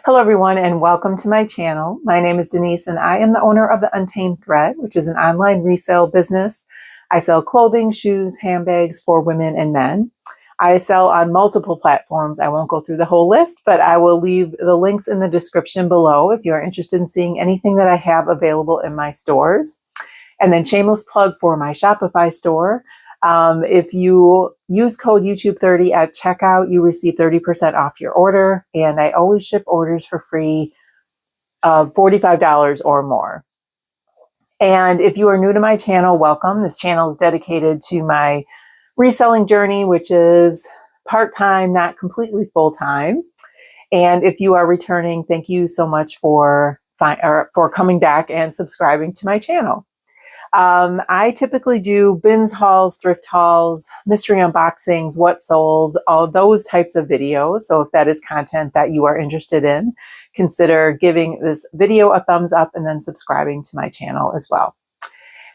Hello everyone and welcome to my channel. My name is Denise and I am the owner of the Untamed Thread, which is an online resale business. I sell clothing, shoes, handbags for women and men. I sell on multiple platforms. I won't go through the whole list, but I will leave the links in the description below if you're interested in seeing anything that I have available in my stores. And then shameless plug for my Shopify store. If you use code YouTube30 at checkout, you receive 30% off your order. And I always ship orders for free of $45 or more. And if you are new to my channel, welcome. This channel is dedicated to my reselling journey, which is part-time, not completely full-time. And if you are returning, thank you so much for coming back and subscribing to my channel. I typically do bins hauls, thrift hauls, mystery unboxings, what sold, all those types of videos. So if that is content that you are interested in, consider giving this video a thumbs up and then subscribing to my channel as well.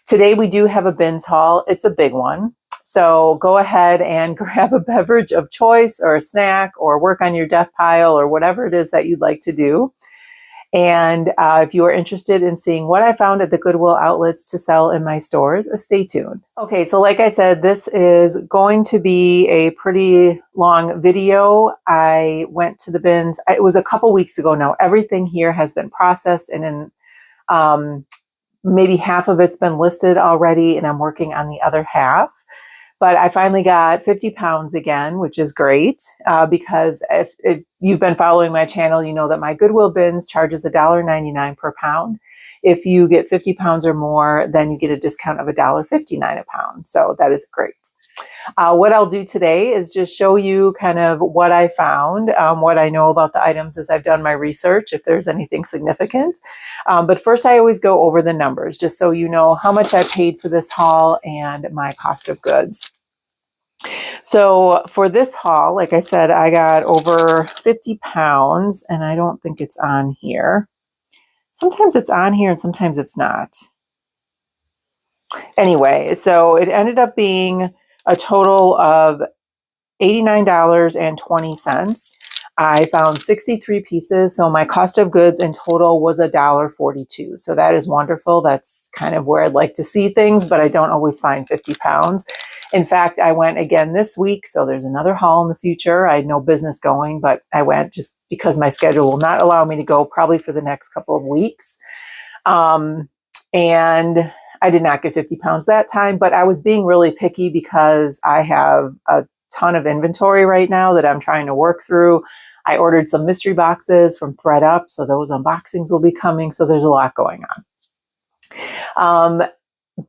Today we do have a bins haul. It's a big one. So go ahead and grab a beverage of choice or a snack or work on your death pile or whatever it is that you'd like to do. And if you are interested in seeing what I found at the Goodwill outlets to sell in my stores, stay tuned. Okay, so like I said, this is going to be a pretty long video. I went to the bins. It was a couple weeks ago now. Everything here has been processed and in maybe half of it's been listed already, and I'm working on the other half. But I finally got 50 pounds again, which is great because if you've been following my channel, you know that my Goodwill bins charges $1.99 per pound. If you get 50 pounds or more, then you get a discount of $1.59 a pound. So that is great. What I'll do today is just show you kind of what I found, what I know about the items as I've done my research, if there's anything significant. But first I always go over the numbers just so you know how much I paid for this haul and my cost of goods. So for this haul, like I said, I got over 50 pounds and I don't think it's on here. Sometimes it's on here and sometimes it's not. Anyway, so it ended up being a total of $89.20. I found 63 pieces, so my cost of goods in total was $1.42. So that is wonderful. That's kind of where I'd like to see things, but I don't always find 50 pounds. In fact, I went again this week, so there's another haul in the future. I had no business going, but I went just because my schedule will not allow me to go probably for the next couple of weeks. And I did not get 50 pounds that time, but I was being really picky because I have a ton of inventory right now that I'm trying to work through. I ordered some mystery boxes from ThredUp, so those unboxings will be coming. So there's a lot going on.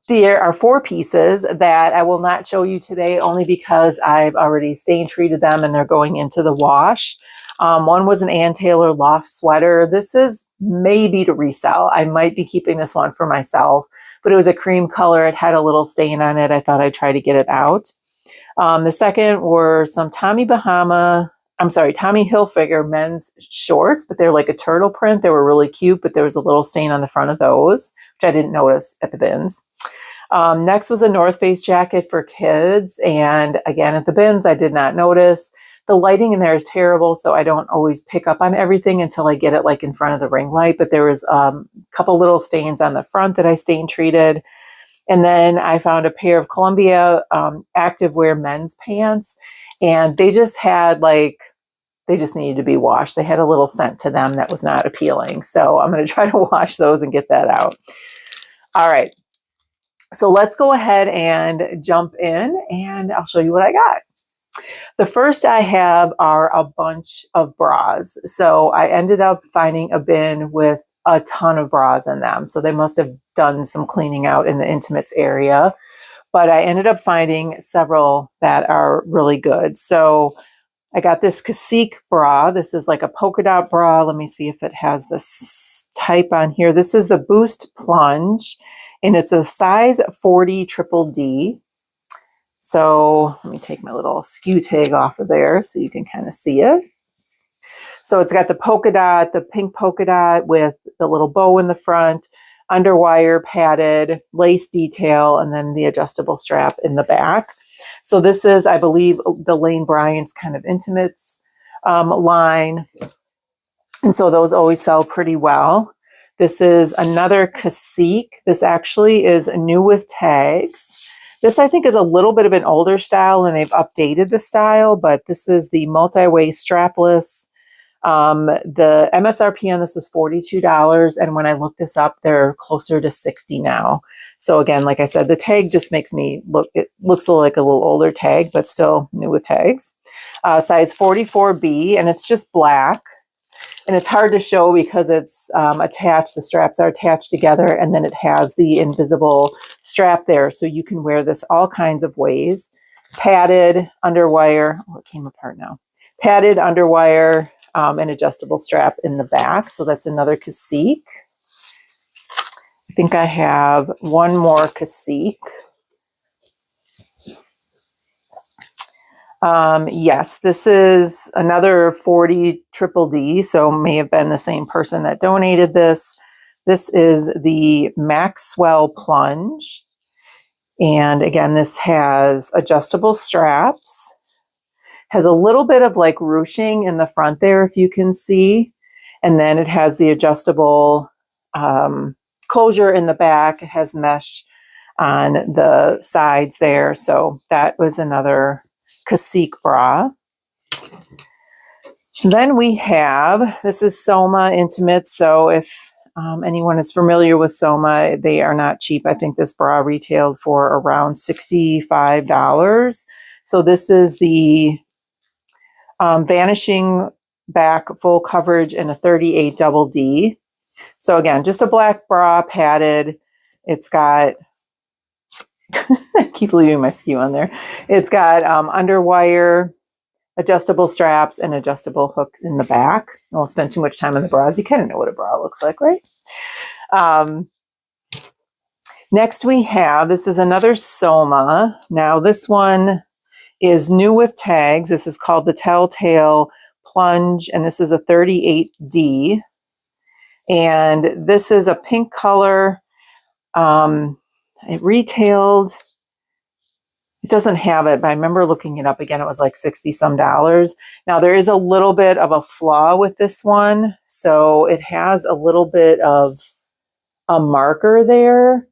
There are 4 pieces that I will not show you today only because I've already stain treated them and they're going into the wash. One was an Ann Taylor loft sweater. This is maybe to resell. I might be keeping this one for myself, but it was a cream color. It had a little stain on it. I thought I'd try to get it out. The second were some Tommy Hilfiger men's shorts, but they're like a turtle print. They were really cute, but there was a little stain on the front of those, which I didn't notice at the bins. Next was a North Face jacket for kids. And again, at the bins, I did not notice. The lighting in there is terrible, so I don't always pick up on everything until I get it like in front of the ring light. But there was a couple little stains on the front that I stain treated. And then I found a pair of Columbia activewear men's pants, and they just had they just needed to be washed. They had a little scent to them that was not appealing. So I'm going to try to wash those and get that out. All right. So let's go ahead and jump in and I'll show you what I got. The first I have are a bunch of bras. So I ended up finding a bin with a ton of bras in them. So they must have done some cleaning out in the intimates area. But I ended up finding several that are really good. So I got this Cacique bra. This is like a polka dot bra. Let me see if it has this type on here. This is the Boost Plunge, and it's a size 40 triple D. So let me take my little SKU tag off of there so you can kind of see it. So it's got the polka dot, the pink polka dot with the little bow in the front, underwire padded, lace detail, and then the adjustable strap in the back. So this is, I believe, the Lane Bryant's kind of intimates line. And so those always sell pretty well. This is another cacique. This actually is new with tags. This I think is a little bit of an older style and they've updated the style, but this is the multi-way strapless. The MSRP on this was $42. And when I looked this up, they're closer to $60 now. So again, like I said, the tag just makes me look, it looks like a little older tag, but still new with tags. Size 44B, and it's just black. And it's hard to show because it's attached, the straps are attached together, and then it has the invisible strap there. So you can wear this all kinds of ways. Padded, underwire, oh, it came apart now. Padded, underwire, an adjustable strap in the back. So that's another cacique. I think I have one more cacique. Yes, this is another 40 triple D, so may have been the same person that donated this. This is the Maxwell Plunge. And again, this has adjustable straps, has a little bit of like ruching in the front there, if you can see. And then it has the adjustable closure in the back. It has mesh on the sides there. So that was another cacique bra. Then we have, this is Soma Intimate. So if anyone is familiar with Soma, they are not cheap. I think this bra retailed for around $65. So this is the vanishing back full coverage in a 38 double D. So again, just a black bra, padded. It's got I keep leaving my SKU on there. It's got underwire, adjustable straps, and adjustable hooks in the back. I won't spend too much time on the bras. You kind of know what a bra looks like, right? Next we have, this is another Soma. Now this one is new with tags. This is called the Telltale Plunge, and this is a 38D. And this is a pink color. It retailed, it doesn't have it, but I remember looking it up again. It was like 60 some dollars. Now there is a little bit of a flaw with this one. So it has a little bit of a marker there.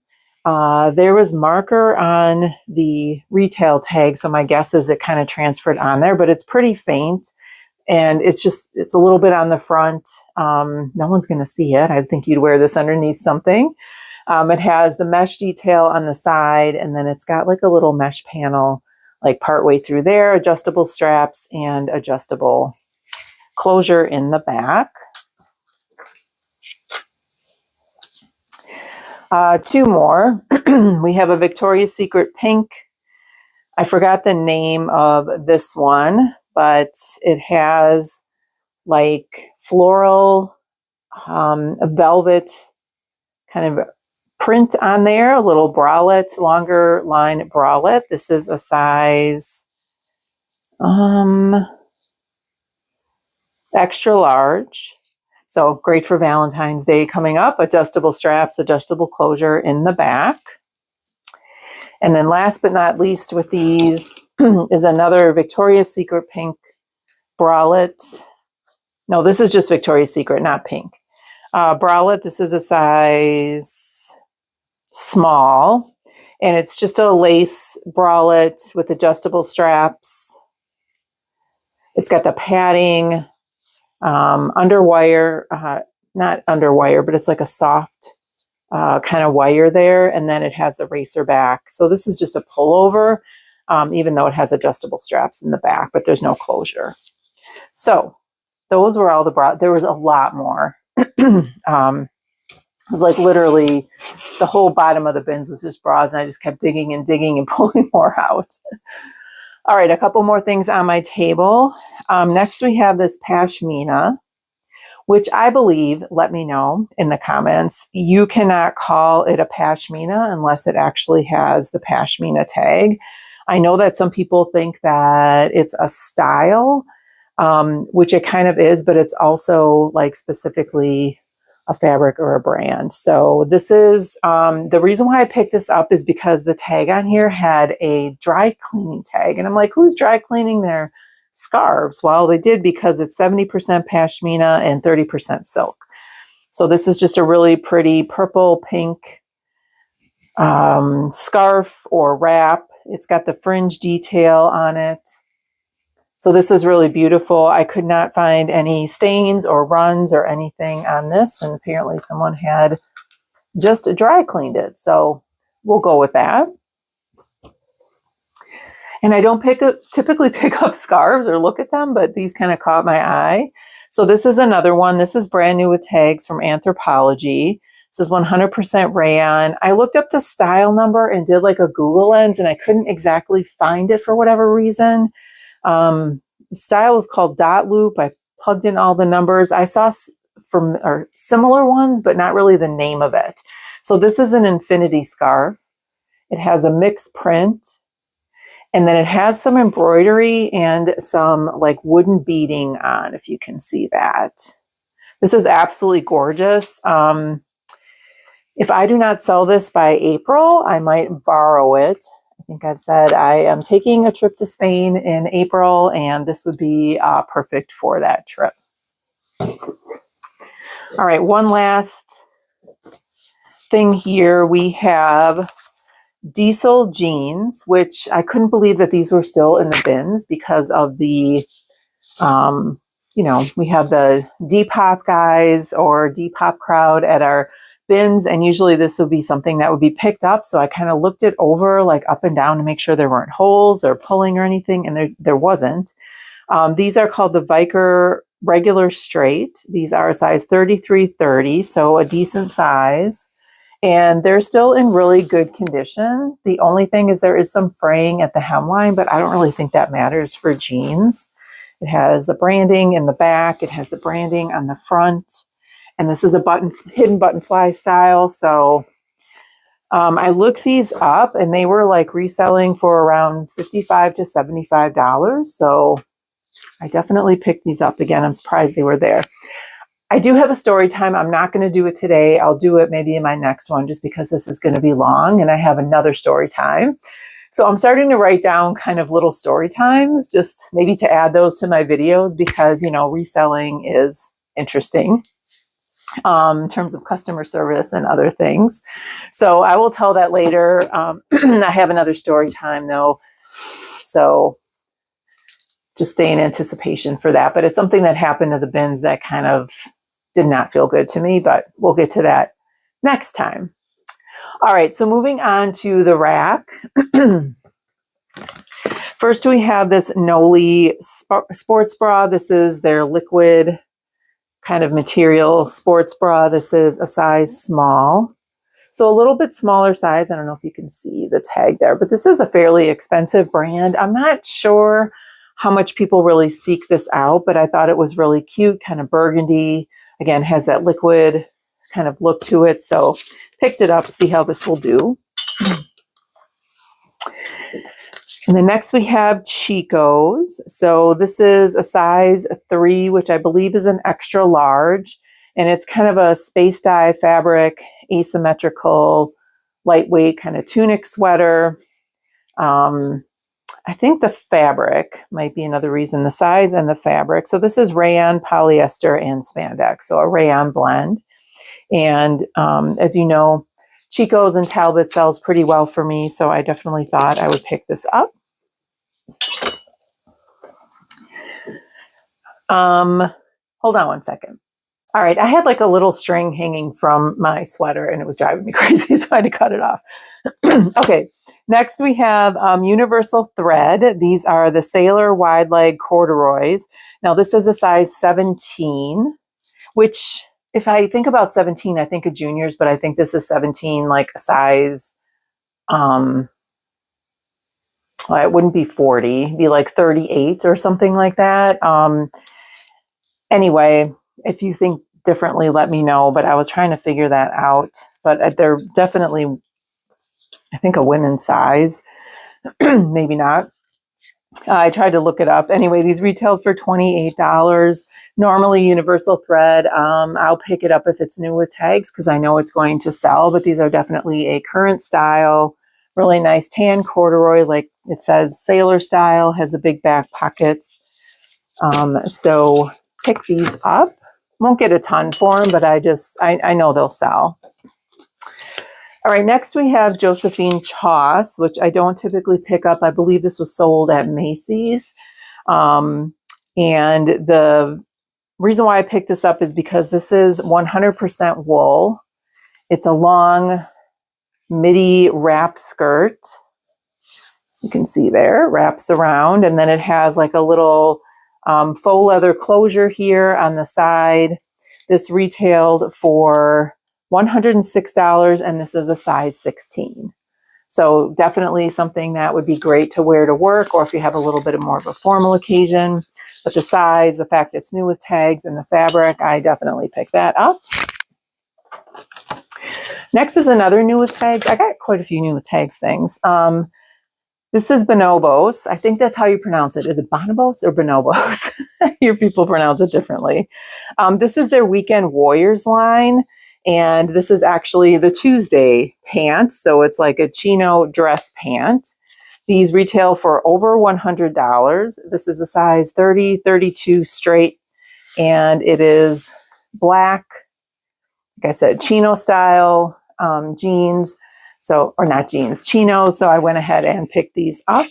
There was marker on the retail tag. So my guess is it kind of transferred on there, but it's pretty faint. And it's a little bit on the front. No one's going to see it. I think you'd wear this underneath something. It has the mesh detail on the side, and then it's got like a little mesh panel like partway through there, adjustable straps and adjustable closure in the back. Two more. We have a Victoria's Secret pink. I forgot the name of this one, but it has like floral, velvet kind of print on there, a little bralette, longer line bralette. This is a size extra large. So great for Valentine's Day coming up. Adjustable straps, adjustable closure in the back. And then last but not least with these is another Victoria's Secret pink bralette. No, this is just Victoria's Secret, not pink. Bralette, this is a size small, and it's just a lace bralette with adjustable straps. It's got the padding, underwire, not underwire, but it's like a soft kind of wire there, and then it has the racer back. So this is just a pullover, even though it has adjustable straps in the back, but there's no closure. So those were all the bras. There was a lot more. It was like literally the whole bottom of the bins was just bras, and I just kept digging and pulling more out. All right, a couple more things on my table. Next we have this pashmina, which I believe, let me know in the comments, you cannot call it a pashmina unless it actually has the pashmina tag. I know that some people think that it's a style, which it kind of is, but it's also like specifically a fabric or a brand. So this is, the reason why I picked this up is because the tag on here had a dry cleaning tag. And I'm like, who's dry cleaning their scarves. Well, they did because it's 70% pashmina and 30% silk. So this is just a really pretty purple pink scarf or wrap. It's got the fringe detail on it. So this is really beautiful. I could not find any stains or runs or anything on this. And apparently someone had just dry cleaned it. So we'll go with that. And I don't typically pick up scarves or look at them, but these kind of caught my eye. So this is another one. This is brand new with tags from Anthropologie. This is 100% rayon. I looked up the style number and did like a Google lens, and I couldn't exactly find it for whatever reason. The style is called dot loop. I plugged in all the numbers. I saw similar ones, but not really the name of it. So this is an infinity scarf. It has a mixed print. And then it has some embroidery and some like wooden beading on, if you can see that. This is absolutely gorgeous. If I do not sell this by April, I might borrow it. I think I've said I am taking a trip to Spain in April, and this would be perfect for that trip. All right, one last thing here. We have diesel jeans, which I couldn't believe that these were still in the bins because of the, we have the Depop guys or Depop crowd at our bins, and usually this would be something that would be picked up. So I kind of looked it over like up and down to make sure there weren't holes or pulling or anything, and there wasn't. These are called the Viker regular straight. These are a size 33-30, so a decent size. And they're still in really good condition. The only thing is there is some fraying at the hemline, but I don't really think that matters for jeans. It has the branding in the back. It has the branding on the front. And this is a hidden button fly style. So I looked these up, and they were like reselling for around $55 to $75. So I definitely picked these up again. I'm surprised they were there. I do have a story time. I'm not going to do it today. I'll do it maybe in my next one just because this is going to be long and I have another story time. So I'm starting to write down kind of little story times, just maybe to add those to my videos because, reselling is interesting in terms of customer service and other things. So I will tell that later. I have another story time though. So just stay in anticipation for that. But it's something that happened to the bins that kind of did not feel good to me, but we'll get to that next time. All right, so moving on to the rack. First, we have this Noli sports bra. This is their liquid kind of material sports bra. This is a size small. So a little bit smaller size. I don't know if you can see the tag there, but this is a fairly expensive brand. I'm not sure how much people really seek this out, but I thought it was really cute, kind of burgundy. Again, has that liquid kind of look to it. So picked it up, see how this will do. And then next we have Chico's. So this is a size 3, which I believe is an extra large. And it's kind of a space dye fabric, asymmetrical, lightweight kind of tunic sweater. I think the fabric might be another reason, the size and the fabric. So this is rayon, polyester, and spandex, so a rayon blend. And as you know, Chico's and Talbot sells pretty well for me, so I definitely thought I would pick this up. Hold on one second. All right, I had like a little string hanging from my sweater and it was driving me crazy, so I had to cut it off. Okay, next we have Universal Thread. These are the Sailor Wide Leg Corduroys. Now this is a size 17, which if I think about 17, I think of juniors, but I think this is 17, like a size, well, it wouldn't be 40, it'd be like 38 or something like that. Anyway, if you think differently, let me know, but I was trying to figure that out. But they're definitely, I think, a women's size. Maybe not. I tried to look it up. Anyway, these retailed for $28. Normally Universal Thread, I'll pick it up if it's new with tags because I know it's going to sell, but these are definitely a current style, really nice tan corduroy, like it says sailor style, has the big back pockets. So pick these up. Won't get a ton for them, but I know they'll sell. All right, next we have Josephine Choss, which I don't typically pick up. I believe this was sold at Macy's. And the reason why I picked this up is because this is 100% wool. It's a long midi wrap skirt. As you can see there, wraps around, and then it has like a little faux leather closure here on the side. This retailed for $106, and this is a size 16. So definitely something that would be great to wear to work, or if you have a little bit more of a formal occasion. But the size, the fact it's new with tags, and the fabric, I definitely picked that up. Next is another new with tags. I got quite a few new with tags things. This is Bonobos. I think that's how you pronounce it. Is it Bonobos or Bonobos? I hear people pronounce it differently. This is their Weekend Warriors line. And this is actually the Tuesday pant. So it's like a chino dress pant. These retail for over $100. This is a size 30, 32 straight. And it is black, like I said, chino style jeans. So, or not jeans, chinos. So I went ahead and picked these up.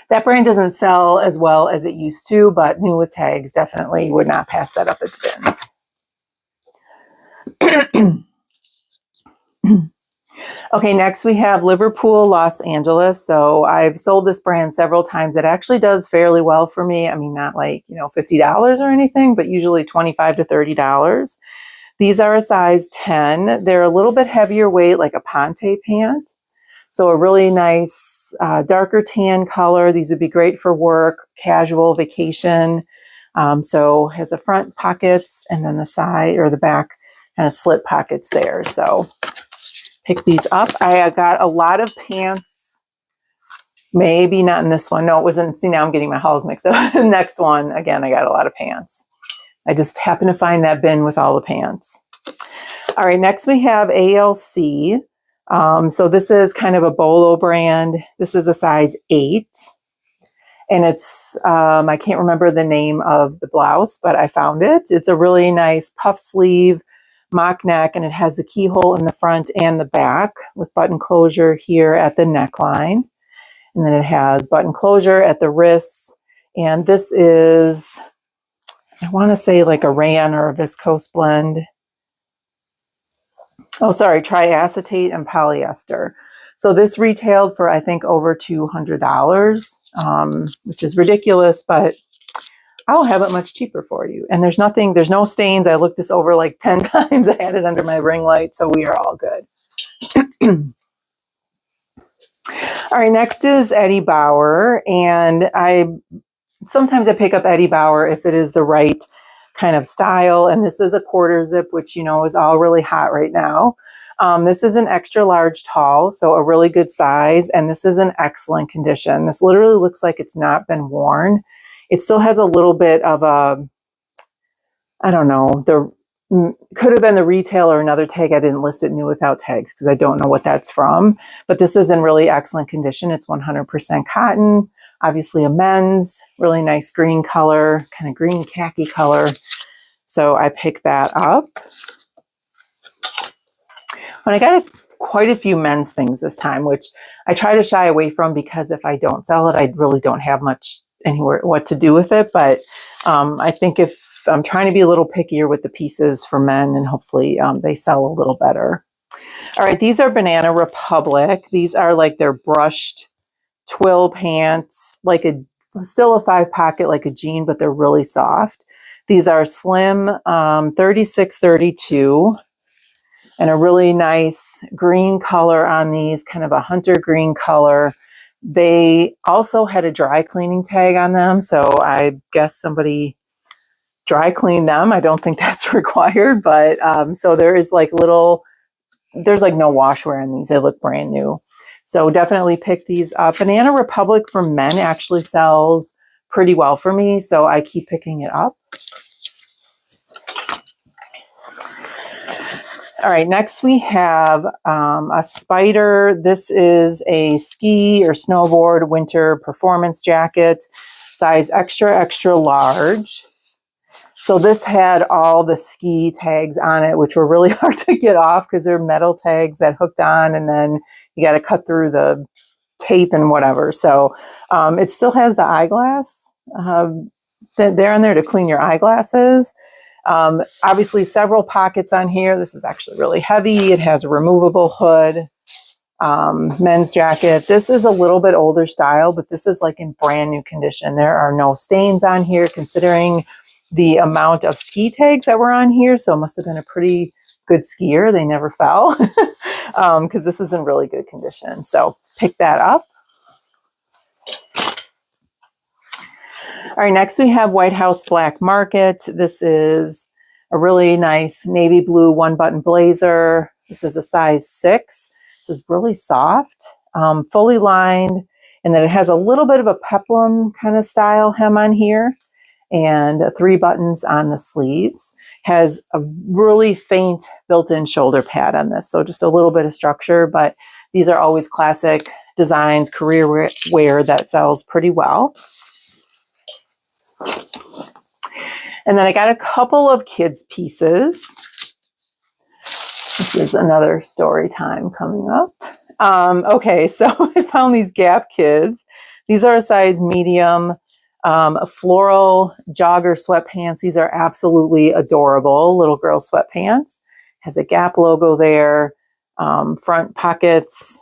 That brand doesn't sell as well as it used to, but new with tags definitely would not pass that up at the bins. Okay, next we have Liverpool, Los Angeles. So I've sold this brand several times. It actually does fairly well for me. I mean, not like, $50 or anything, but usually $25 to $30. These are a size 10. They're a little bit heavier weight, like a Ponte pant. So a really nice darker tan color. These would be great for work, casual, vacation. So has the front pockets and then the side or the back kind of slit pockets there. So pick these up. I got a lot of pants. Maybe not in this one. No, it wasn't. See, now I'm getting my hauls mixed up. The next one, again, I got a lot of pants. I just happened to find that bin with all the pants. All right, next we have ALC. So this is kind of a Bolo brand. This is a size 8. And it's, I can't remember the name of the blouse, but I found it. It's a really nice puff sleeve, mock neck, and it has the keyhole in the front and the back with button closure here at the neckline. And then it has button closure at the wrists. And this is, I want to say like a rayon or a viscose blend. Oh, sorry, triacetate and polyester. So this retailed for, I think, over $200, which is ridiculous, but I'll have it much cheaper for you. And there's no stains. I looked this over like 10 times. I had it under my ring light, so we are all good. All right, next is Eddie Bauer. And sometimes I pick up Eddie Bauer if it is the right kind of style. And this is a quarter zip, which, is all really hot right now. This is an extra large tall, so a really good size. And this is in excellent condition. This literally looks like it's not been worn. It still has a little bit of a, I don't know, could have been the retail or another tag. I didn't list it new without tags because I don't know what that's from. But this is in really excellent condition. It's 100% cotton. Obviously a men's, really nice green color, kind of green khaki color. So I picked that up. But I got quite a few men's things this time, which I try to shy away from because if I don't sell it, I really don't have much anywhere what to do with it. But I think if I'm trying to be a little pickier with the pieces for men, and hopefully they sell a little better. All right, these are Banana Republic. These are like their brushed twill pants, like still a 5-pocket like a jean, but they're really soft. These are slim 36, 32, and a really nice green color on these, kind of a hunter green color. They also had a dry cleaning tag on them, so I guess somebody dry cleaned them. I don't think that's required, but so there's like no washwear in these. They look brand new. So definitely pick these up. Banana Republic for men actually sells pretty well for me, so I keep picking it up. All right, next we have a Spider. This is a ski or snowboard winter performance jacket, size extra, extra large. So this had all the ski tags on it, which were really hard to get off because they're metal tags that hooked on, and then you got to cut through the tape and whatever. So it still has the eyeglass. They're in there to clean your eyeglasses. Obviously several pockets on here. This is actually really heavy. It has a removable hood. Men's jacket. This is a little bit older style, but this is like in brand new condition. There are no stains on here considering the amount of ski tags that were on here. So it must have been a pretty good skier. They never fell because this is in really good condition. So pick that up. All right, next we have White House Black Market. This is a really nice navy blue one-button blazer. This is a size 6. This is really soft, fully lined, and then it has a little bit of a peplum kind of style hem on here and 3 buttons on the sleeves. Has a really faint built-in shoulder pad on this, so just a little bit of structure, but these are always classic designs, career wear that sells pretty well. And then I got a couple of kids pieces, which is another story time coming up. Okay, so I found these Gap Kids. These are a size medium, floral jogger sweatpants. These are absolutely adorable little girl sweatpants. Has a Gap logo there, front pockets.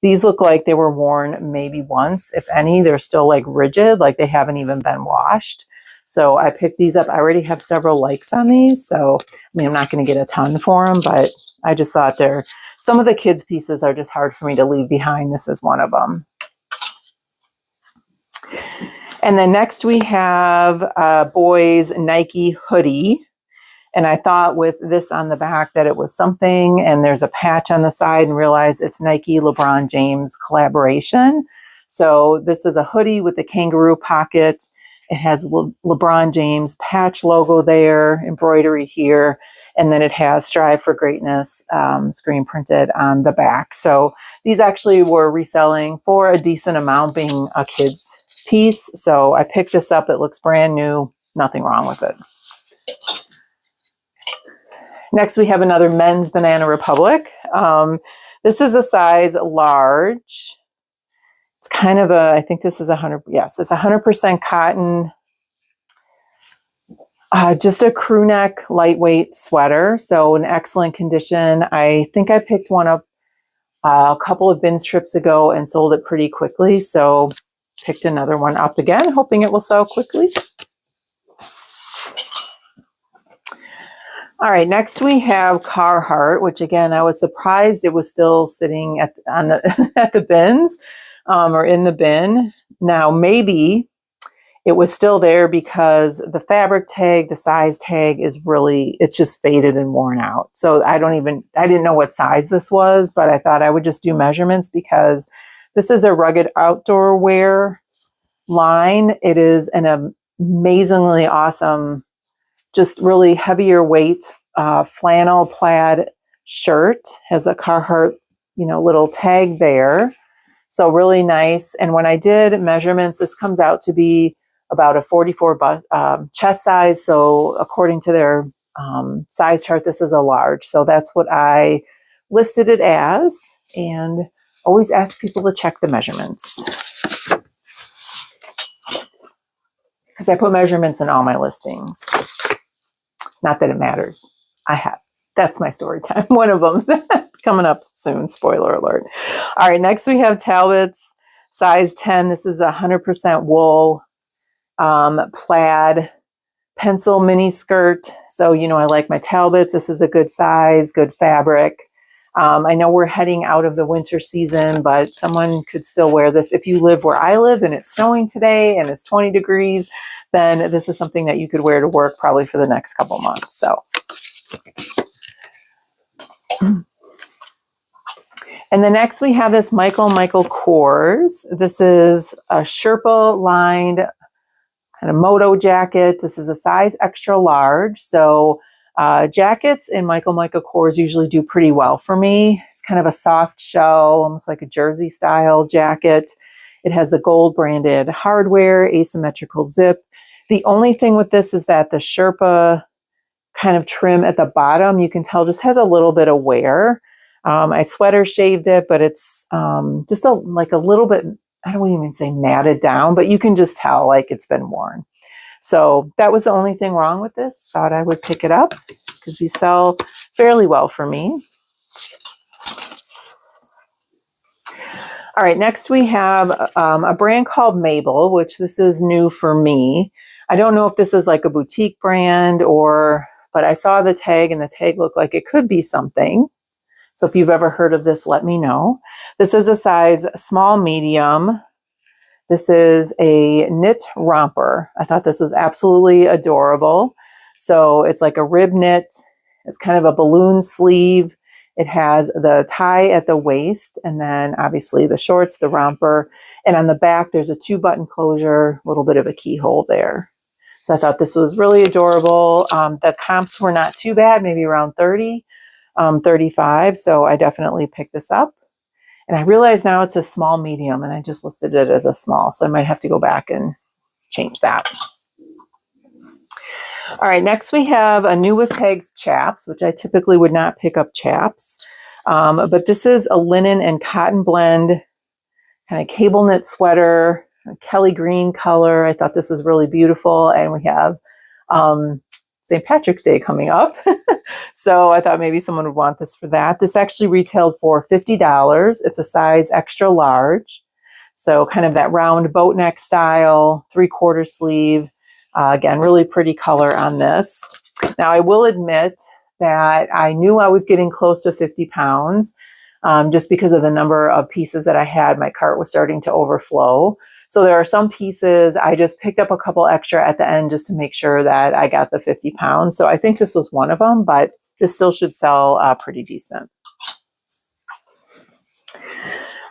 These look like they were worn maybe once, if any. They're still like rigid, like they haven't even been washed. So I picked these up. I already have several likes on these. So, I mean, I'm not going to get a ton for them, but I just thought some of the kids' pieces are just hard for me to leave behind. This is one of them. And then next we have a boys Nike hoodie. And I thought with this on the back that it was something, and there's a patch on the side, and realized it's Nike LeBron James collaboration. So this is a hoodie with a kangaroo pocket. It has LeBron James patch logo there, embroidery here, and then it has Strive for Greatness screen printed on the back. So these actually were reselling for a decent amount, being a kid's piece. So I picked this up. It looks brand new. Nothing wrong with it. Next, we have another men's Banana Republic. This is a size large. It's kind of I think this is 100, yes, it's 100% cotton. Just a crew neck, lightweight sweater. So in excellent condition. I think I picked one up a couple of bin trips ago and sold it pretty quickly. So picked another one up again, hoping it will sell quickly. All right, next we have Carhartt, which again, I was surprised it was still sitting at the bins or in the bin. Now, maybe it was still there because the fabric tag, the size tag it's just faded and worn out. So I didn't know what size this was, but I thought I would just do measurements because this is their rugged outdoor wear line. It is an amazingly awesome, just really heavier weight flannel plaid shirt. Has a Carhartt, little tag there. So really nice. And when I did measurements, this comes out to be about a 44 chest size. So according to their size chart, this is a large. So that's what I listed it as. And always ask people to check the measurements, because I put measurements in all my listings. Not that it matters. That's my story time. One of them coming up soon. Spoiler alert. All right. Next we have Talbot's size 10. This is 100% wool plaid pencil mini skirt. So, I like my Talbots. This is a good size, good fabric. I know we're heading out of the winter season, but someone could still wear this. If you live where I live and it's snowing today and it's 20 degrees, then this is something that you could wear to work probably for the next couple months. So, and the next we have this Michael Kors. This is a Sherpa lined kind of moto jacket. This is a size extra large. So Jackets in Michael Kors usually do pretty well for me. It's kind of a soft shell, almost like a jersey style jacket. It has the gold branded hardware, asymmetrical zip. The only thing with this is that the Sherpa kind of trim at the bottom, you can tell just has a little bit of wear. I sweater shaved it, but it's just like a little bit, I don't even say matted down, but you can just tell like it's been worn. So that was the only thing wrong with this. Thought I would pick it up because these sell fairly well for me. All right, next we have a brand called Mabel, which this is new for me. I don't know if this is like a boutique brand but I saw the tag and the tag looked like it could be something. So if you've ever heard of this, let me know. This is a size small, medium. This is a knit romper. I thought this was absolutely adorable. So it's like a rib knit. It's kind of a balloon sleeve. It has the tie at the waist and then obviously the shorts, the romper. And on the back, there's a 2-button closure, a little bit of a keyhole there. So I thought this was really adorable. The comps were not too bad, maybe around 30, 35. So I definitely picked this up. And I realize now it's a small medium and I just listed it as a small. So I might have to go back and change that. All right, next we have a new with tags chaps, which I typically would not pick up chaps. But this is a linen and cotton blend, kind of cable knit sweater, Kelly green color. I thought this was really beautiful. And we have St. Patrick's Day coming up. So I thought maybe someone would want this for that. This actually retailed for $50. It's a size extra large. So kind of that round boat neck style, 3/4 sleeve. Again, really pretty color on this. Now I will admit that I knew I was getting close to 50 pounds just because of the number of pieces that I had. My cart was starting to overflow. So there are some pieces, I just picked up a couple extra at the end just to make sure that I got the 50 pounds. So I think this was one of them, but this still should sell pretty decent.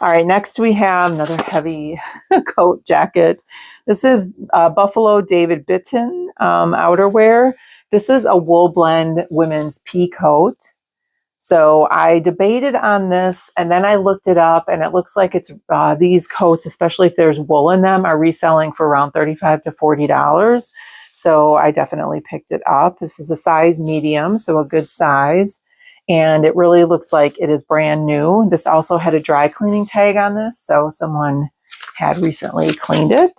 All right, next we have another heavy coat jacket. This is Buffalo David Bitton outerwear. This is a wool blend women's pea coat. So I debated on this and then I looked it up and it looks like it's these coats, especially if there's wool in them, are reselling for around $35 to $40. So I definitely picked it up. This is a size medium, so a good size. And it really looks like it is brand new. This also had a dry cleaning tag on this, so someone had recently cleaned it.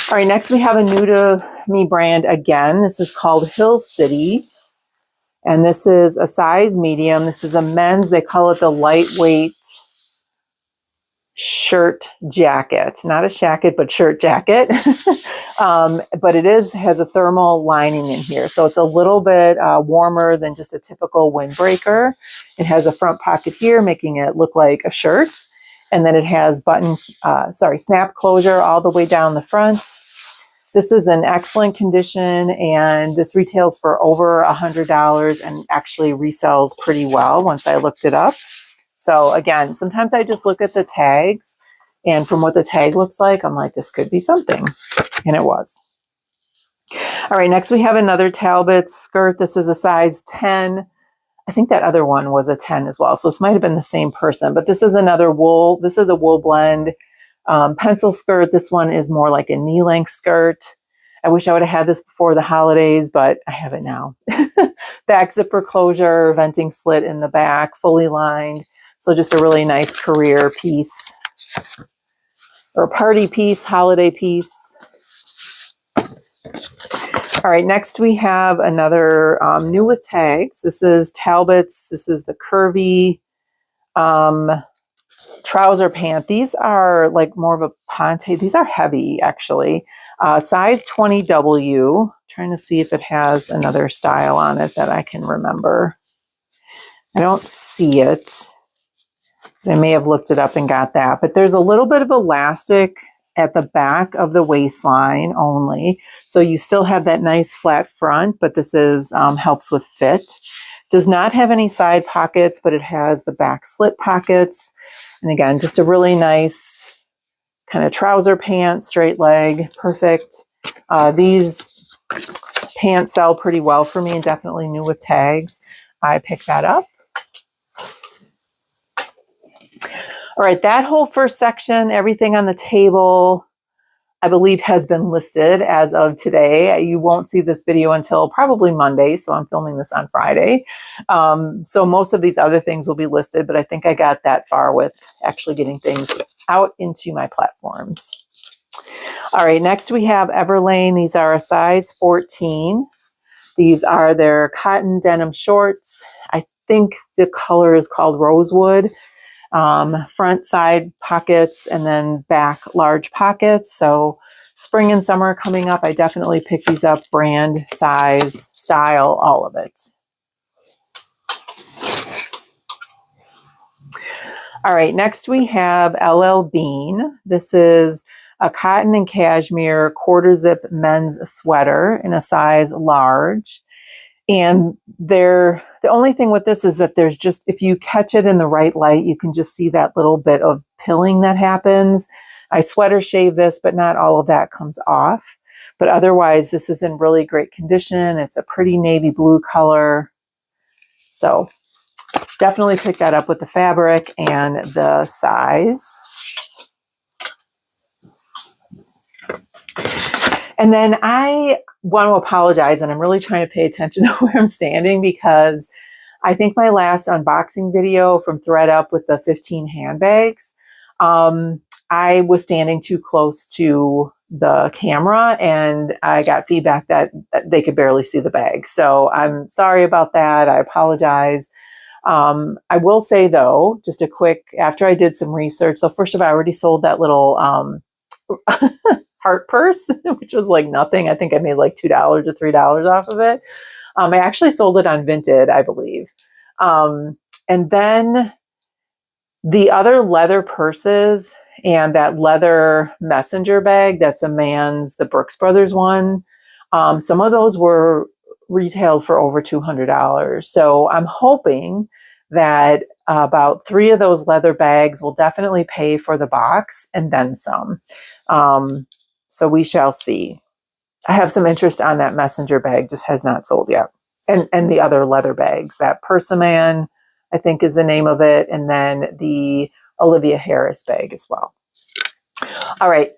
All right, next we have a new to me brand again. This is called Hill City. And this is a size medium. This is a men's, they call it the lightweight shirt jacket. Not a shacket, but shirt jacket. But it has a thermal lining in here. So it's a little bit warmer than just a typical windbreaker. It has a front pocket here, making it look like a shirt. And then it has snap closure all the way down the front. This is in excellent condition and this retails for over $100 and actually resells pretty well once I looked it up. So again, sometimes I just look at the tags and from what the tag looks like, I'm like, this could be something. And it was. All right, next we have another Talbot skirt. This is a size 10. I think that other one was a 10 as well. So this might have been the same person, but this is another wool. This is a wool blend pencil skirt. This one is more like a knee length skirt. I wish I would have had this before the holidays, but I have it now. Back zipper closure, venting slit in the back, fully lined. So just a really nice career piece or a party piece, holiday piece. All right, next we have another new with tags. This is Talbot's. This is the curvy trouser pant. These are like more of a ponte. These are heavy, actually. Size 20W. Trying to see if it has another style on it that I can remember. I don't see it. I may have looked it up and got that. But there's a little bit of elastic at the back of the waistline only. So you still have that nice flat front, but this is helps with fit. Does not have any side pockets, but it has the back slit pockets. And again, just a really nice kind of trouser pant, straight leg, perfect. These pants sell pretty well for me and definitely new with tags. I picked that up. All right, that whole first section, everything on the table, I believe has been listed as of today. You won't see this video until probably Monday, so I'm filming this on Friday. So most of these other things will be listed, but I think I got that far with actually getting things out into my platforms. All right, next we have Everlane. These are a size 14. These are their cotton denim shorts. I think the color is called Rosewood. Front, side pockets, and then back large pockets. So spring and summer coming up, I definitely pick these up, brand, size, style, all of it. All right, next we have LL Bean. This is a cotton and cashmere quarter zip men's sweater in a size large. And the only thing with this is that there's just, if you catch it in the right light, you can just see that little bit of pilling that happens. I sweater shave this, but not all of that comes off. But otherwise, this is in really great condition. It's a pretty navy blue color. So definitely pick that up with the fabric and the size. And then I want to apologize, and I'm really trying to pay attention to where I'm standing, because I think my last unboxing video from ThredUp with the 15 handbags, I was standing too close to the camera and I got feedback that they could barely see the bag. So I'm sorry about that. I apologize. I will say though, just a quick, after I did some research, so first of all, I already sold that little heart purse, which was like nothing. I think I made like $2 to $3 off of it. I actually sold it on Vinted, I believe. And then the other leather purses and that leather messenger bag, that's a man's, the Brooks Brothers one. Some of those were retailed for over $200. So I'm hoping that about 3 of those leather bags will definitely pay for the box and then some. So we shall see. I have some interest on that messenger bag, just has not sold yet. And the other leather bags, that Persimmon, I think is the name of it. And then the Olivia Harris bag as well. All right.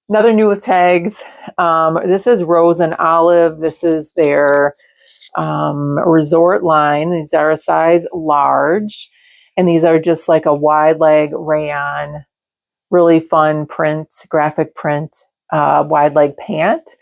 Another new with tags. This is Rose and Olive. This is their resort line. These are a size large. And these are just like a wide leg rayon, really fun print, graphic print, wide leg pant.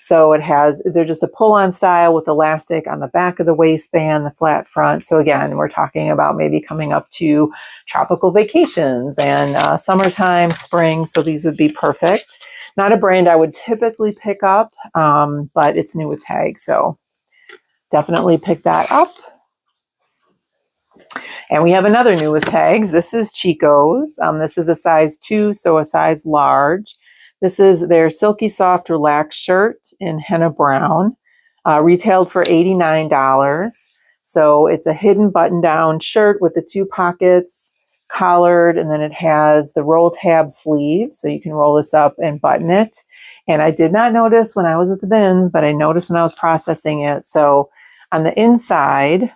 So they're just a pull-on style with elastic on the back of the waistband, the flat front. So again, we're talking about maybe coming up to tropical vacations and summertime, spring. So these would be perfect. Not a brand I would typically pick up, but it's new with tags. So definitely pick that up. And we have another new with tags. This is Chico's. This is a size 2, so a size large. This is their Silky Soft Relaxed shirt in henna brown, retailed for $89. So it's a hidden button-down shirt with the 2 pockets, collared, and then it has the roll tab sleeve, so you can roll this up and button it. And I did not notice when I was at the bins, but I noticed when I was processing it. So on the inside,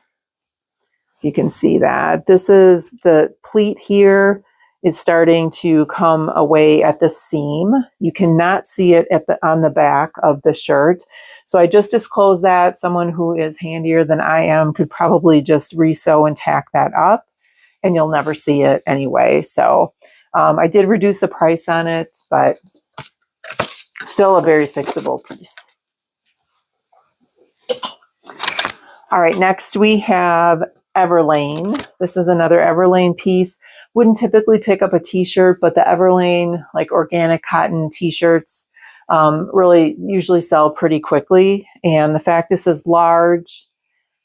you can see that this is the pleat here is starting to come away at the seam. You cannot see it on the back of the shirt. So I just disclosed that. Someone who is handier than I am could probably just resew and tack that up, and you'll never see it anyway. So I did reduce the price on it, but still a very fixable piece. All right, next we have Everlane. This is another Everlane piece. Wouldn't typically pick up a t-shirt, but the Everlane like organic cotton t-shirts really usually sell pretty quickly. And the fact this is large,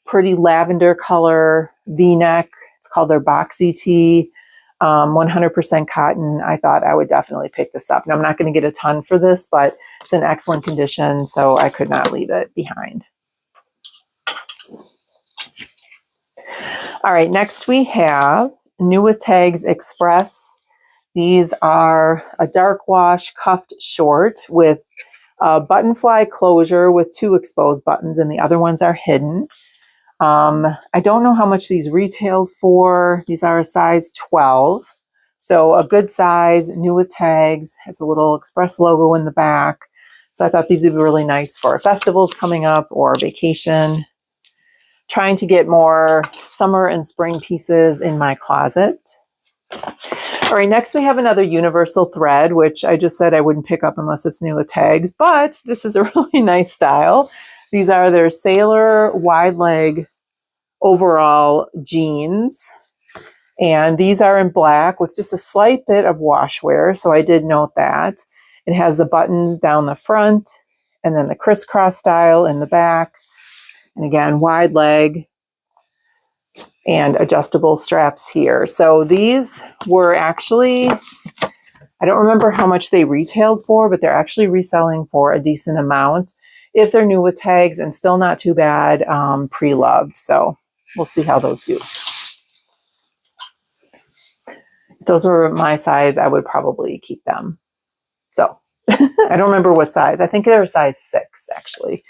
pretty lavender color, V-neck, it's called their boxy tee, 100% cotton. I thought I would definitely pick this up. Now I'm not going to get a ton for this, but it's in excellent condition, so I could not leave it behind. All right, next we have New with Tags Express. These are a dark wash cuffed short with a button fly closure with 2 exposed buttons, and the other ones are hidden. I don't know how much these retailed for. These are a size 12. So a good size, new with tags, has a little express logo in the back. So I thought these would be really nice for festivals coming up or vacation. Trying to get more summer and spring pieces in my closet. All right, next we have another universal thread, which I just said I wouldn't pick up unless it's new with tags, but this is a really nice style. These are their sailor wide leg overall jeans. And these are in black with just a slight bit of wash wear. So I did note that. It has the buttons down the front and then the crisscross style in the back. And again, wide leg and adjustable straps here. So these were actually, I don't remember how much they retailed for, but they're actually reselling for a decent amount if they're new with tags and still not too bad pre-loved. So we'll see how those do. If those were my size, I would probably keep them. So I don't remember what size. I think they're a size 6 actually,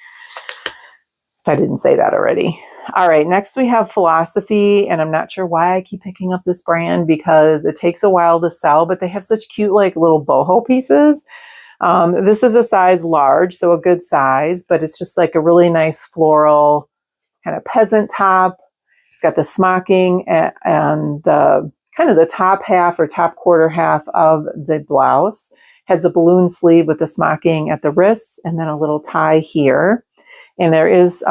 if I didn't say that already. All right, next we have Philosophy, and I'm not sure why I keep picking up this brand because it takes a while to sell, but they have such cute like little boho pieces. This is a size large, so a good size, but it's just like a really nice floral kind of peasant top. It's got the smocking and the kind of the top half or top quarter half of the blouse. Has the balloon sleeve with the smocking at the wrists and then a little tie here. And there is,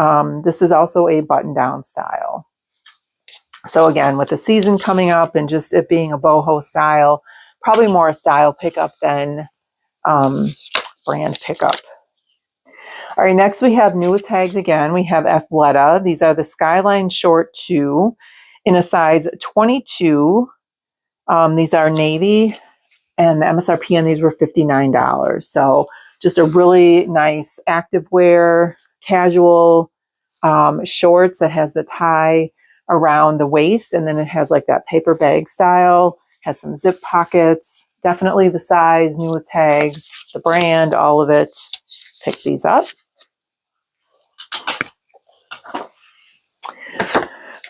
this is also a button-down style. So again, with the season coming up and just it being a boho style, probably more a style pickup than brand pickup. All right, next we have new with tags again. We have Athleta. These are the Skyline Short 2 in a size 22. These are navy, and the MSRP on these were $59. So just a really nice activewear, casual shorts that has the tie around the waist, and then it has like that paper bag style, has some zip pockets, definitely the size, new with tags, the brand, all of it. Pick these up.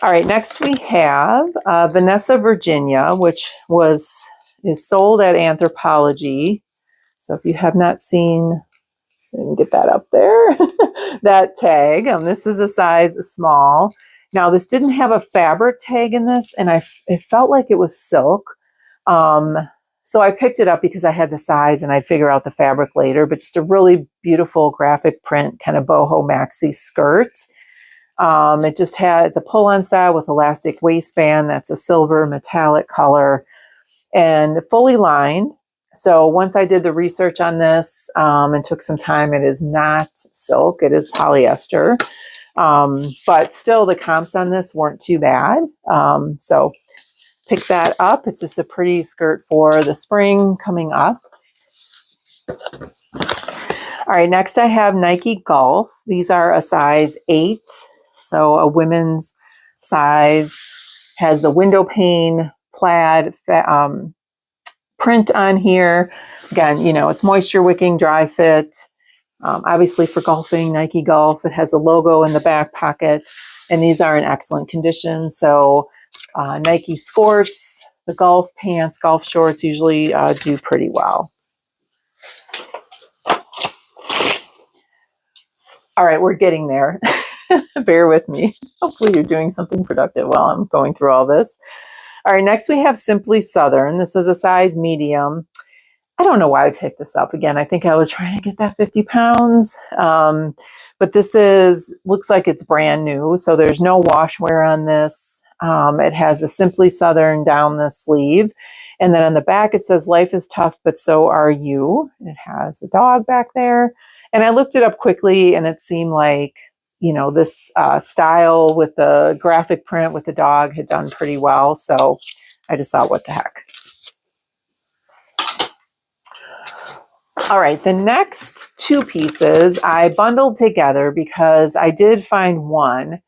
All right, next we have Vanessa Virginia, which is sold at Anthropologie. So if you have not seen, so you can get that up there, that tag. This is a size small. Now this didn't have a fabric tag in this, and it felt like it was silk. So I picked it up because I had the size and I'd figure out the fabric later, but just a really beautiful graphic print kind of boho maxi skirt. It's a pull-on style with elastic waistband. That's a silver metallic color and fully lined. So once I did the research on this and took some time, it is not silk. It is polyester. But still the comps on this weren't too bad. So pick that up. It's just a pretty skirt for the spring coming up. All right, next I have Nike Golf. These are a size 8. So a women's size, has the window pane plaid print on here. Again, you know, it's moisture wicking, dry fit. Obviously for golfing, Nike Golf, it has a logo in the back pocket, and these are in excellent condition. So Nike skirts, the golf pants, golf shorts usually do pretty well. All right, we're getting there. Bear with me. Hopefully you're doing something productive while I'm going through all this. All right, next we have Simply Southern. This is a size medium. I don't know why I picked this up. Again, I think I was trying to get that 50 pounds. But this looks like it's brand new. So there's no wash wear on this. It has a Simply Southern down the sleeve. And then on the back, it says, "Life is tough, but so are you." It has the dog back there. And I looked it up quickly, and it seemed like, you know, this style with the graphic print with the dog had done pretty well. So I just thought, what the heck. All right, the next 2 pieces I bundled together because I did find one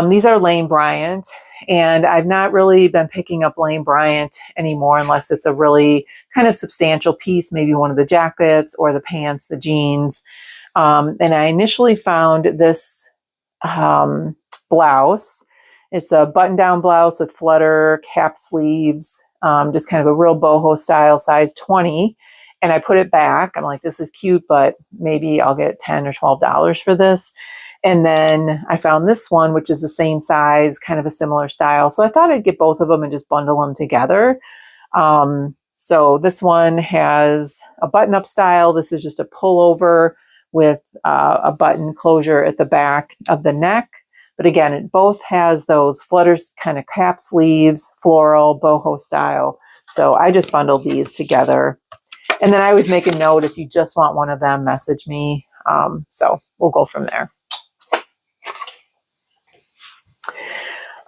These are Lane Bryant, and I've not really been picking up Lane Bryant anymore unless it's a really kind of substantial piece, maybe one of the jackets or the pants, the jeans. And I initially found this blouse. It's a button-down blouse with flutter, cap sleeves, just kind of a real boho style, size 20. And I put it back. I'm like, this is cute, but maybe I'll get $10 or $12 for this. And then I found this one, which is the same size, kind of a similar style. So I thought I'd get both of them and just bundle them together. So this one has a button-up style. This is just a pullover with a button closure at the back of the neck. But again, it both has those flutters, kind of cap sleeves, floral, boho style. So I just bundled these together. And then I always make a note, if you just want one of them, message me. So we'll go from there.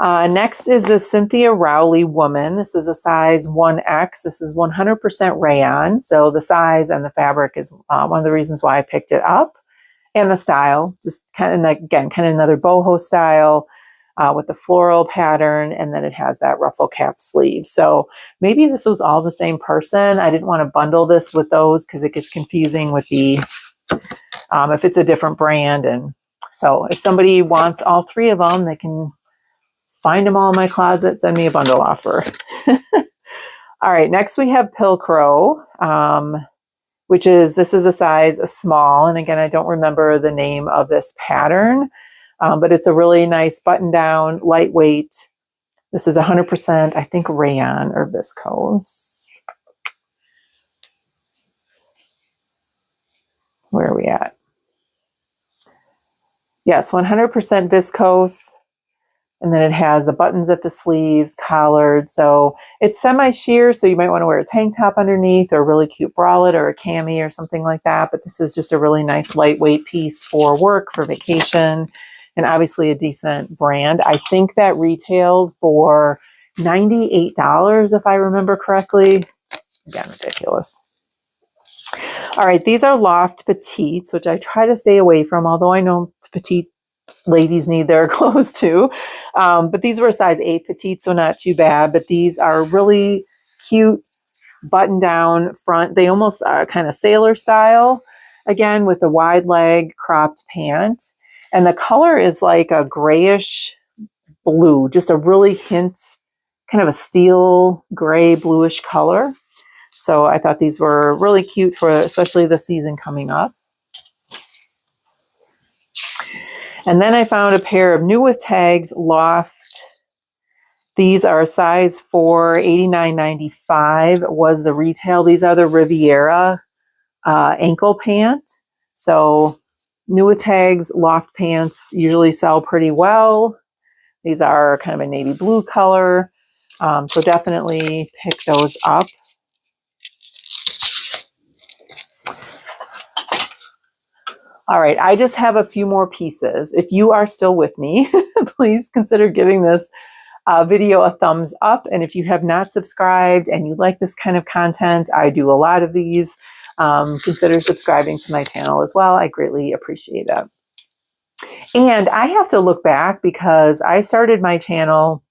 Next is the Cynthia Rowley Woman. This is a size 1X. This is 100% rayon. So the size and the fabric is one of the reasons why I picked it up. And the style, just kind of, again, kind of another boho style with the floral pattern. And then it has that ruffle cap sleeve. So maybe this was all the same person. I didn't want to bundle this with those because it gets confusing with the, if it's a different brand. And so if somebody wants all three of them, they can find them all in my closet, send me a bundle offer. All right, next we have Pilcrow, this is a size small. And again, I don't remember the name of this pattern, but it's a really nice button down, lightweight. This is 100%, I think, rayon or viscose. Where are we at? Yes, 100% viscose. And then it has the buttons at the sleeves, collared. So it's semi-sheer, so you might want to wear a tank top underneath or a really cute bralette or a cami or something like that. But this is just a really nice lightweight piece for work, for vacation, and obviously a decent brand. I think that retailed for $98, if I remember correctly. Again, ridiculous. All right, these are Loft Petites, which I try to stay away from, although I know petite ladies need their clothes too. But these were a size 8 petite, so not too bad. But these are really cute button down front. They almost are kind of sailor style, again, with a wide leg cropped pant. And the color is like a grayish blue, just a really hint, kind of a steel gray bluish color. So I thought these were really cute for especially the season coming up. And then I found a pair of New With Tags Loft. These are a size 4, $89.95 was the retail. These are the Riviera ankle pant. So New With Tags Loft pants usually sell pretty well. These are kind of a navy blue color. So definitely pick those up. All right, I just have a few more pieces. If you are still with me, please consider giving this video a thumbs up. And if you have not subscribed and you like this kind of content, I do a lot of these, consider subscribing to my channel as well. I greatly appreciate it. And I have to look back because I started my channel,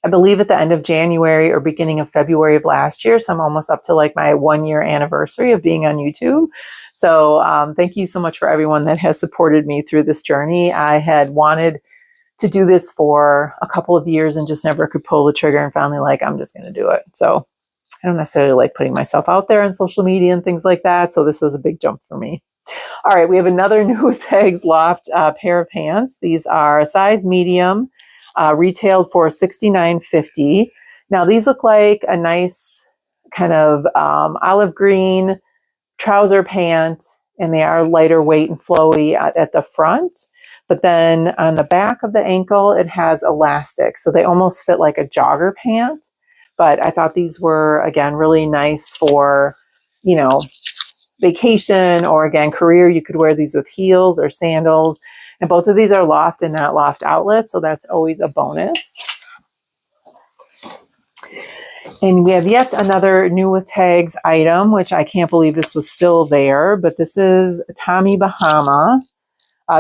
I believe, at the end of January or beginning of February of last year. So I'm almost up to like my 1-year anniversary of being on YouTube. So thank you so much for everyone that has supported me through this journey. I had wanted to do this for a couple of years and just never could pull the trigger, and finally like, I'm just going to do it. So I don't necessarily like putting myself out there on social media and things like that. So this was a big jump for me. All right, we have another New With Tags Loft pair of pants. These are a size medium, retailed for $69.50. Now these look like a nice kind of olive green trouser pant, and they are lighter weight and flowy at the front. But then on the back of the ankle, it has elastic. So they almost fit like a jogger pant. But I thought these were, again, really nice for, you know, vacation or, again, career. You could wear these with heels or sandals. And both of these are Loft and not Loft Outlet. So that's always a bonus. And we have yet another New With Tags item, which I can't believe this was still there. But this is Tommy Bahama.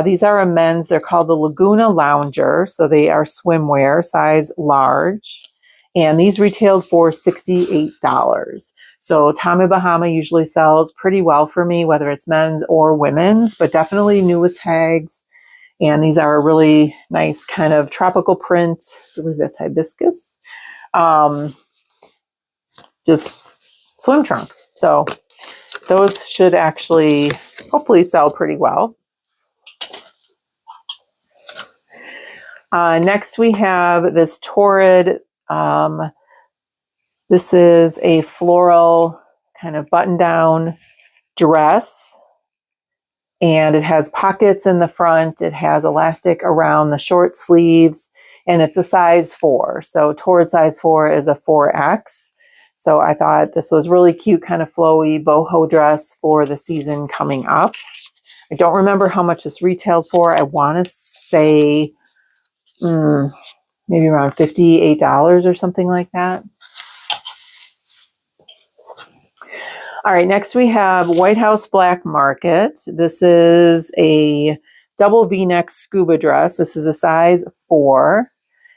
These are a men's, they're called the Laguna Lounger. So they are swimwear, size large. And these retailed for $68. So Tommy Bahama usually sells pretty well for me, whether it's men's or women's, but definitely new with tags. And these are a really nice kind of tropical print. I believe that's hibiscus. Just swim trunks. So those should actually hopefully sell pretty well. Next we have this Torrid. This is a floral kind of button-down dress. And it has pockets in the front. It has elastic around the short sleeves. And it's a size 4. So Torrid size 4 is a 4X. So I thought this was really cute, kind of flowy boho dress for the season coming up. I don't remember how much this retailed for. I want to say maybe around $58 or something like that. All right, next we have White House Black Market. This is a double V-neck scuba dress. This is a size 4.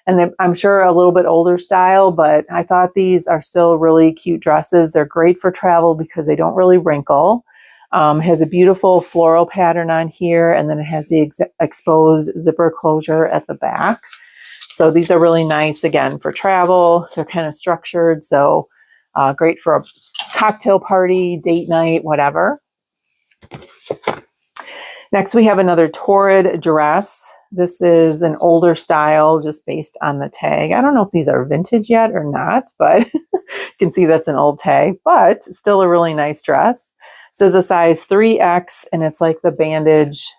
And I'm sure a little bit older style, but I thought these are still really cute dresses. They're great for travel because they don't really wrinkle. Has a beautiful floral pattern on here, and then it has the exposed zipper closure at the back. So these are really nice, again, for travel. They're kind of structured, so great for a cocktail party, date night, whatever. Next, we have another Torrid dress. This is an older style just based on the tag. I don't know if these are vintage yet or not, but you can see that's an old tag, but still a really nice dress. This is a size 3X, and it's like the bandage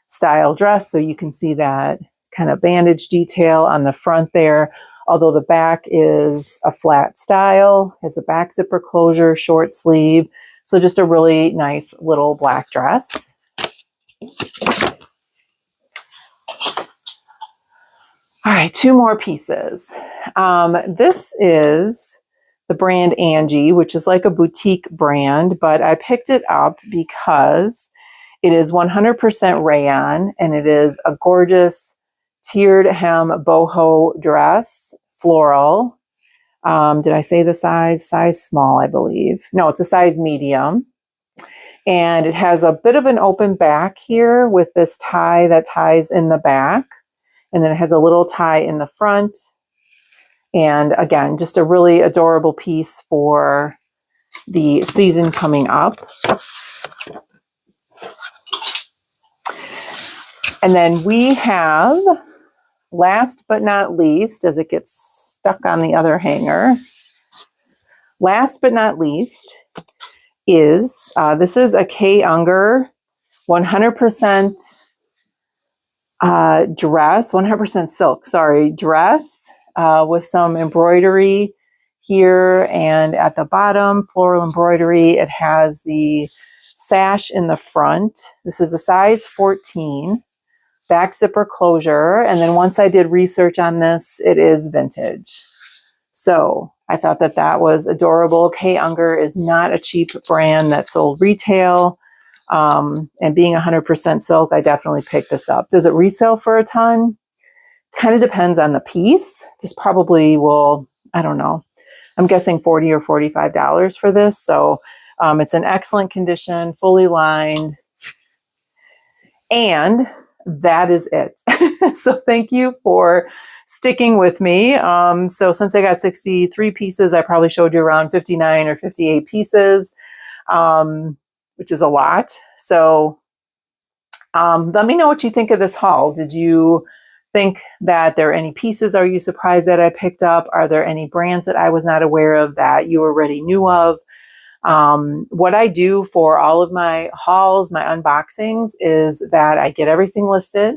style dress. So you can see that kind of bandage detail on the front there, although the back is a flat style, has a back zipper closure, short sleeve. So just a really nice little black dress. All right, 2 more pieces. This is the brand Angie, which is like a boutique brand, but I picked it up because it is 100% rayon, and it is a gorgeous tiered hem boho dress, floral. Did I say the size? Size small, I believe. No, it's a size medium. And it has a bit of an open back here with this tie that ties in the back. And then it has a little tie in the front. And again, just a really adorable piece for the season coming up. And then we have, last but not least, as it gets stuck on the other hanger, last but not least is, this is a K. Unger 100% dress, 100% silk, sorry, dress with some embroidery here and at the bottom, floral embroidery. It has the sash in the front. This is a size 14, back zipper closure. And then once I did research on this, it is vintage. So I thought that that was adorable. K. Unger is not a cheap brand that sold retail. And being 100% silk, I definitely picked this up. Does it resell for a ton? Kind of depends on the piece. This probably will, I don't know, I'm guessing $40 or $45 for this. So it's in excellent condition, fully lined. And that is it. So thank you for sticking with me. So since I got 63 pieces, I probably showed you around 59 or 58 pieces. Which is a lot. So let me know what you think of this haul. Did you think that there are any pieces? Are you surprised that I picked up? Are there any brands that I was not aware of that you already knew of? What I do for all of my hauls, my unboxings, is that I get everything listed.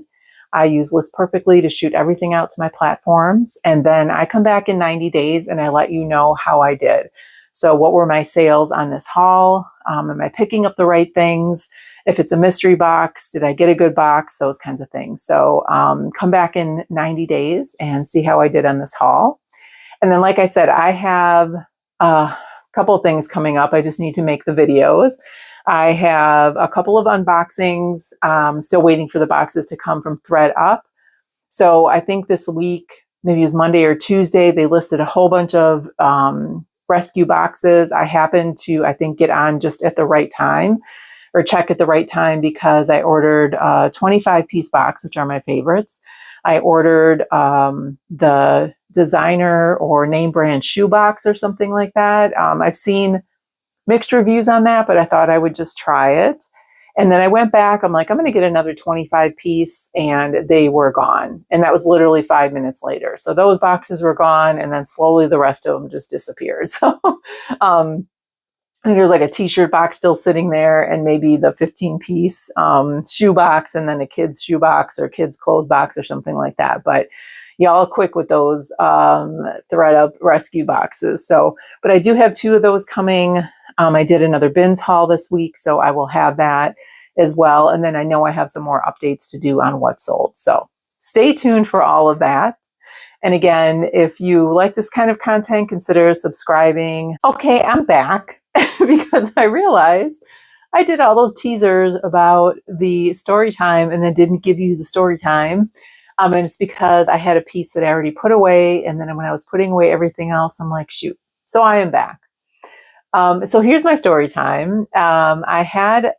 I use List Perfectly to shoot everything out to my platforms. And then I come back in 90 days and I let you know how I did. So what were my sales on this haul? Am I picking up the right things? If it's a mystery box, did I get a good box? Those kinds of things. So come back in 90 days and see how I did on this haul. And then, like I said, I have a couple of things coming up. I just need to make the videos. I have a couple of unboxings, still waiting for the boxes to come from ThreadUp. So I think this week, maybe it was Monday or Tuesday, they listed a whole bunch of rescue boxes. I happened to, I think, get on just at the right time, or check at the right time, because I ordered a 25-piece box, which are my favorites. I ordered the designer or name brand shoe box or something like that. I've seen mixed reviews on that, but I thought I would just try it. And then I went back, I'm like, I'm going to get another 25-piece, and they were gone. And that was literally 5 minutes later. So those boxes were gone, and then slowly the rest of them just disappeared. So I think there's like a t-shirt box still sitting there, and maybe the 15-piece shoe box, and then a kid's shoe box or kid's clothes box or something like that. But y'all quick with those ThreadUp rescue boxes. So, but I do have 2 of those coming. I did another bins haul this week, so I will have that as well. And then I know I have some more updates to do on what sold. So stay tuned for all of that. And again, if you like this kind of content, consider subscribing. Okay, I'm back because I realized I did all those teasers about the story time and then didn't give you the story time. And it's because I had a piece that I already put away. And then when I was putting away everything else, I'm like, shoot. So I am back. So here's my story time. I had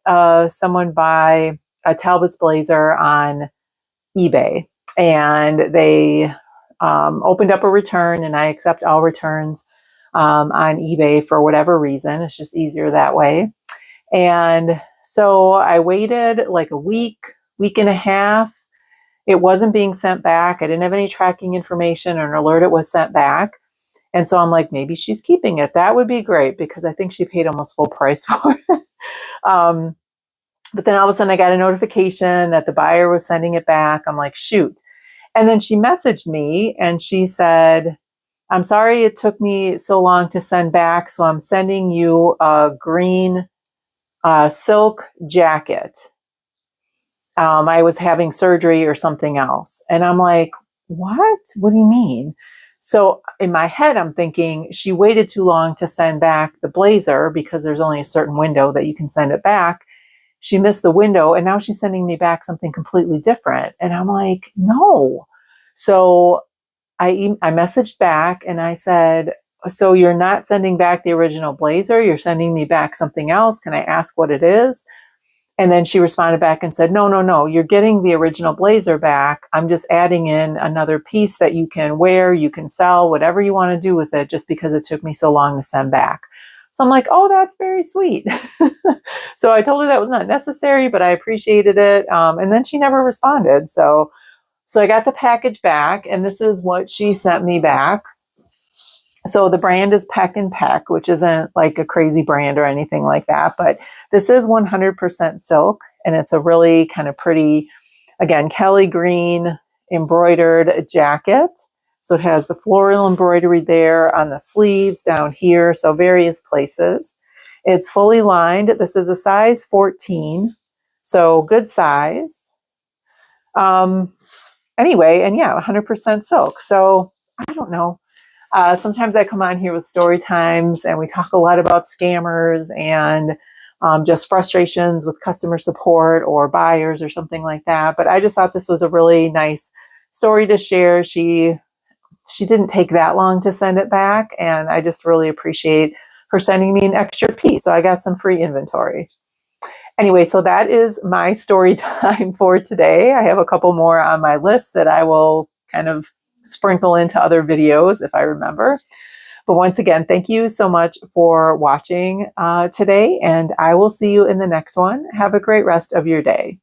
someone buy a Talbot's blazer on eBay, and they opened up a return, and I accept all returns on eBay for whatever reason. It's just easier that way. And so I waited like a week and a half. It wasn't being sent back. I didn't have any tracking information or an alert it was sent back. And so I'm like, maybe she's keeping it. That would be great, because I think she paid almost full price for it. But then all of a sudden I got a notification that the buyer was sending it back. I'm like, shoot. And then she messaged me and she said, I'm sorry it took me so long to send back. So I'm sending you a green silk jacket. I was having surgery or something else. And I'm like, what? What do you mean? So in my head, I'm thinking she waited too long to send back the blazer, because there's only a certain window that you can send it back. She missed the window, and now she's sending me back something completely different. And I'm like, no. So I messaged back and I said, so you're not sending back the original blazer, you're sending me back something else. Can I ask what it is? And then she responded back and said, no, you're getting the original blazer back. I'm just adding in another piece that you can wear, you can sell, whatever you want to do with it, just because it took me so long to send back. So I'm like, oh, that's very sweet. So I told her that was not necessary, but I appreciated it. And then she never responded. So I got the package back, and this is what she sent me back. So the brand is Peck and Peck, which isn't like a crazy brand or anything like that, but this is 100% silk, and it's a really kind of pretty, again, Kelly green embroidered jacket. So it has the floral embroidery there on the sleeves down here, so various places. It's fully lined. This is a size 14, so good size. Anyway, and yeah, 100% silk. So I don't know. Sometimes I come on here with story times, and we talk a lot about scammers and just frustrations with customer support or buyers or something like that. But I just thought this was a really nice story to share. She didn't take that long to send it back, and I just really appreciate her sending me an extra piece. So I got some free inventory. Anyway, so that is my story time for today. I have a couple more on my list that I will kind of sprinkle into other videos if I remember. But once again, thank you so much for watching today, and I will see you in the next one. Have a great rest of your day.